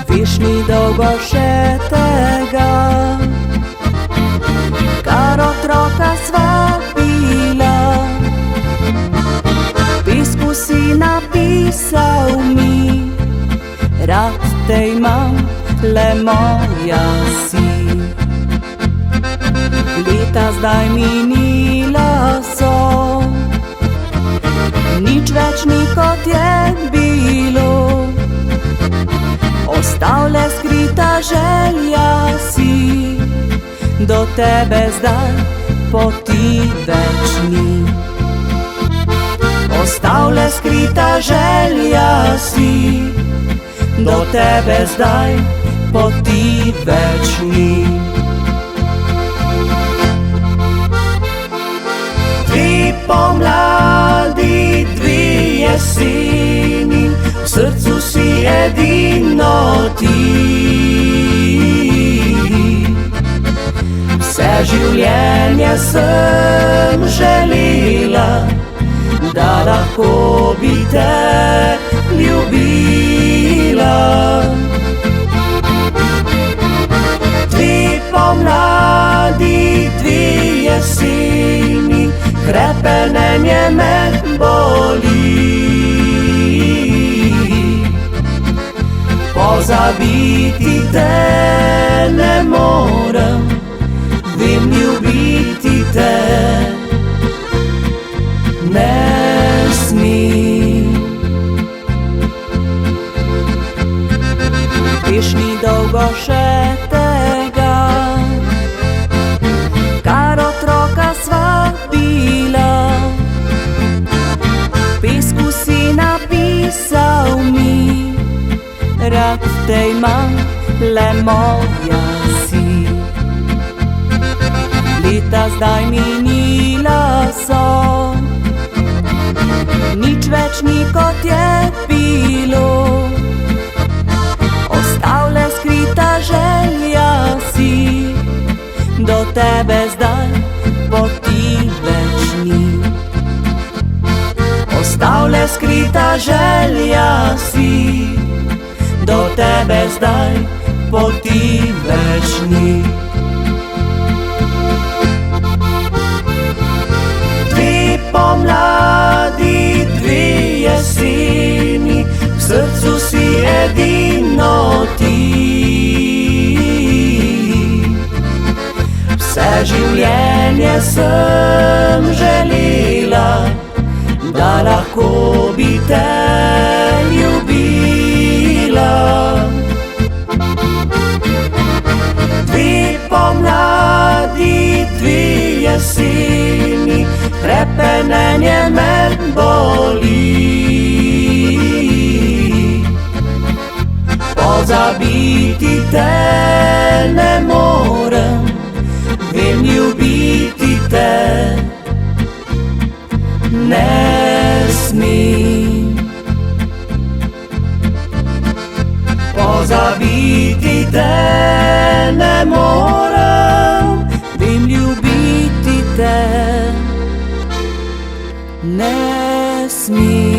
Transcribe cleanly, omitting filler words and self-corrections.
Viš ni dolgo še tega, kar otroka sva bila. Pismu si napisal mi, rad te imam, le moja si. Leta zdaj minila so, nič več ni kot je bilo. Ostal le skrita želja si, do tebe zdaj poti več ni. Ostal le skrita želja si, do tebe zdaj poti več ni. Dve pomladi, dve jeseni, v srcu si edino ti. Vse življenje sem želela, da lahko bi te ljubila. Dve pomladi, dve jeseni, hrepenenje me boli. Pozabiti te ne morem, vem, ljubiti te ne smem. Veš, ni dolgo še tega, kar otroka sva bila. Pismu si napisal mi, rad te imam, le moja si. Leta zdaj minila so, nič več ni kot je bilo. Ostal le skrita želja si, do tebe zdaj poti več ni. Ostal le skrita želja si, do tebe zdaj poti več ni. Dve pomladi, dve jeseni, v srcu si edino ti. Vse življenje sem želela, da lahko bi te ljubila. Dve pomladi, dve jeseni, hrepenenje me boli. Pozabiti te ne morem, vem, ljubiti te ne smem. Pozabiti te ne morem, vem, ljubiti te ne smem.